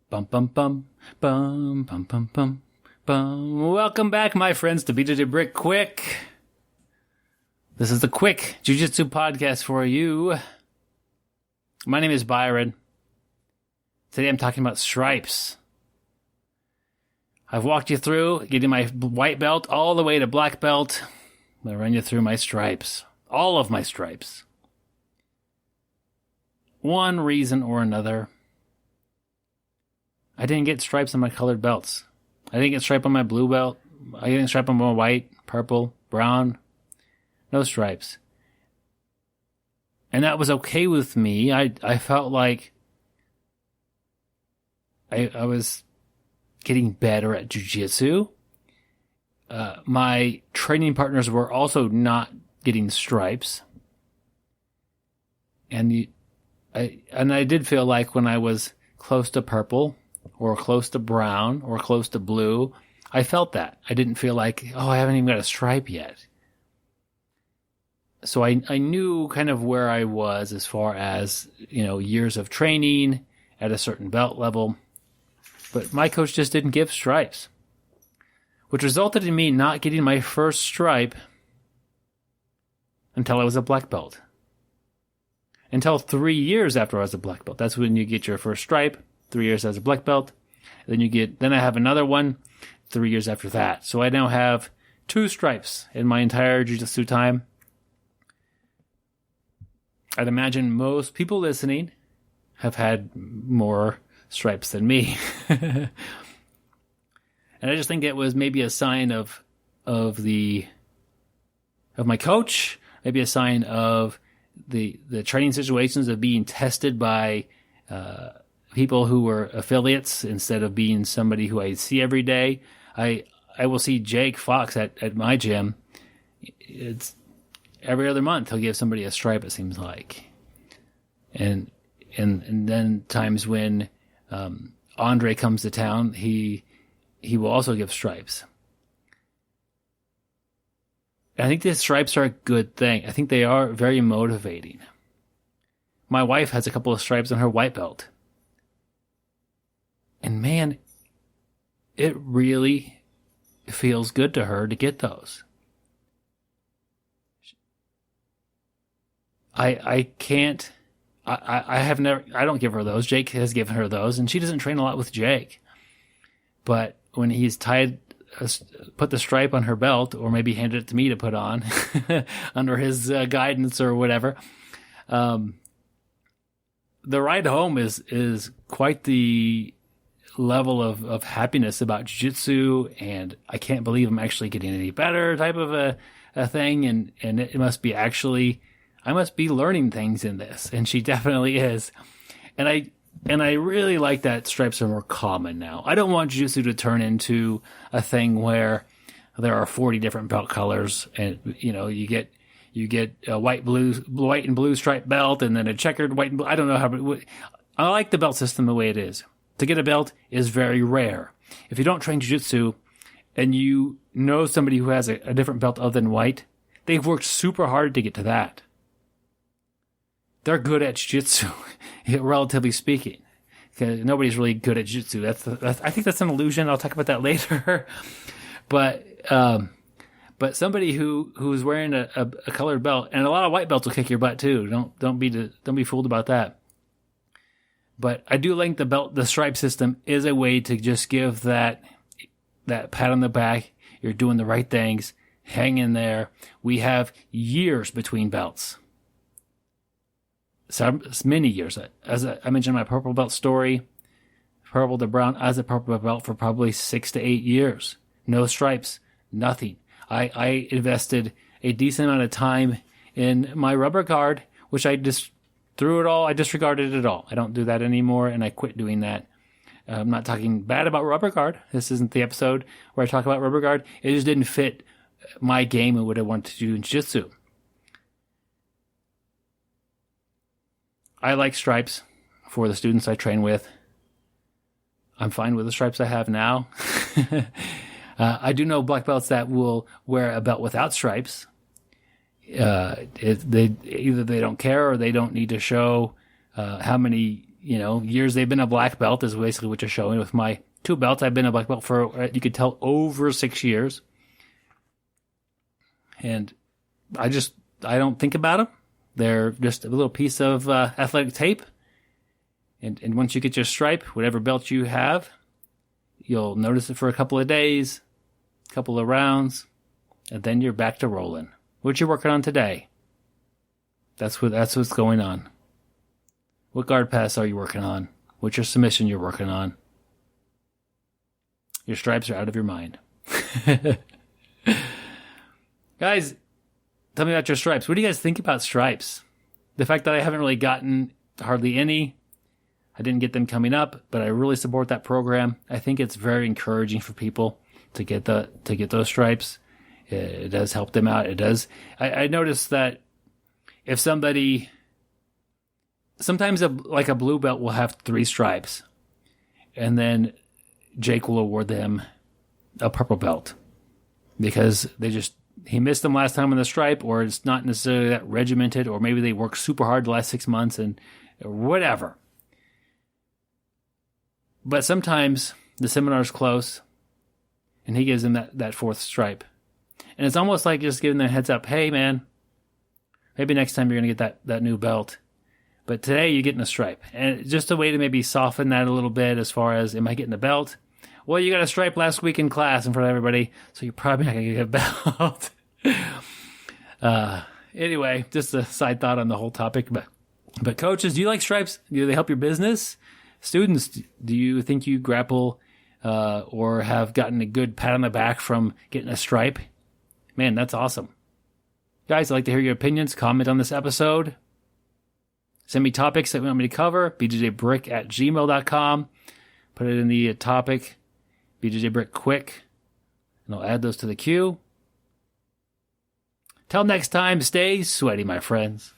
Bum, bum, bum, bum, bum, bum, bum, bum. Welcome back, my friends, to BjjBrick Quick. This is the Quick Jiu-Jitsu podcast for you. My name is Byron. Today I'm talking about stripes. I've walked you through getting my white belt all the way to black belt. I'm going to run you through my stripes. All of my stripes. One reason or another, I didn't get stripes on my colored belts. I didn't get stripe on my blue belt. I didn't stripe on my white, purple, brown. No stripes. And that was okay with me. I felt like I was getting better at jiu-jitsu. My training partners were also not getting stripes. And I did feel like when I was close to purple, or close to brown, or close to blue, I felt that. I didn't feel like, oh, I haven't even got a stripe yet. So I knew kind of where I was as far as, years of training at a certain belt level. But my coach just didn't give stripes, which resulted in me not getting my first stripe until I was a black belt. Until 3 years after I was a black belt. That's when you get your first stripe. 3 years as a black belt. Then I have another one 3 years after that. So I now have 2 stripes in my entire jiu-jitsu time. I'd imagine most people listening have had more stripes than me. And I just think it was maybe a sign of my coach, maybe a sign of the training situations of being tested by people who were affiliates instead of being somebody who I see every day. I will see Jake Fox at my gym. It's every other month he'll give somebody a stripe, it seems like. And then times when Andre comes to town, he will also give stripes. I think the stripes are a good thing. I think they are very motivating. My wife has a couple of stripes on her white belt. And man, it really feels good to her to get those. I don't give her those. Jake has given her those, and she doesn't train a lot with Jake. But when he's put the stripe on her belt, or maybe handed it to me to put on under his guidance or whatever, the ride home is quite the level of happiness about jiu-jitsu, and I can't believe I'm actually getting any better type of a thing, and it must be actually, I must be learning things in this, and she definitely is. And I really like that stripes are more common now. I don't want jiu-jitsu to turn into a thing where there are 40 different belt colors, and you get a white and blue striped belt, and then a checkered white and blue. I don't know how. I like the belt system the way it is. To get a belt is very rare. If you don't train jiu-jitsu and you know somebody who has a different belt other than white, they've worked super hard to get to that. They're good at jiu-jitsu, relatively speaking. Because nobody's really good at jiu-jitsu. I think that's an illusion. I'll talk about that later. But somebody who's wearing a colored belt, and a lot of white belts will kick your butt too. Don't be fooled about that. But I do think the stripe system is a way to just give that pat on the back. You're doing the right things. Hang in there. We have years between belts. So many years. As I mentioned in my purple belt story, purple to brown, as a purple belt for probably 6 to 8 years. No stripes, nothing. I invested a decent amount of time in my rubber guard, which I just threw it all. I disregarded it all. I don't do that anymore, and I quit doing that. I'm not talking bad about rubber guard. This isn't the episode where I talk about rubber guard. It just didn't fit my game and what I wanted to do in jiu-jitsu. I like stripes for the students I train with. I'm fine with the stripes I have now. I do know black belts that will wear a belt without stripes. Either they don't care or they don't need to show how many years they've been a black belt is basically what you're showing. With my 2 belts, I've been a black belt for, you could tell, over 6 years. And I don't think about them. They're just a little piece of athletic tape. And once you get your stripe, whatever belt you have, you'll notice it for a couple of days, a couple of rounds, and then you're back to rolling. What you're working on today? That's what's going on. What guard pass are you working on? What's your submission you're working on? Your stripes are out of your mind. Guys, tell me about your stripes. What do you guys think about stripes? The fact that I haven't really gotten hardly any. I didn't get them coming up, but I really support that program. I think it's very encouraging for people to get those stripes. It does help them out. It does. I noticed that if somebody, sometimes a blue belt will have 3 stripes, and then Jake will award them a purple belt because he missed them last time on the stripe, or it's not necessarily that regimented, or maybe they worked super hard the last 6 months and whatever. But sometimes the seminar's close, and he gives them that 4th stripe. And it's almost like just giving them a heads up. Hey, man, maybe next time you're going to get that new belt. But today you're getting a stripe. And just a way to maybe soften that a little bit as far as, am I getting a belt? Well, you got a stripe last week in class in front of everybody, so you're probably not going to get a belt. Anyway, just a side thought on the whole topic. But coaches, do you like stripes? Do they help your business? Students, do you think you grapple or have gotten a good pat on the back from getting a stripe? Man, that's awesome. Guys, I'd like to hear your opinions. Comment on this episode. Send me topics that you want me to cover. BjjBrick@gmail.com. Put it in the topic, BjjBrick quick, and I'll add those to the queue. Till next time, stay sweaty, my friends.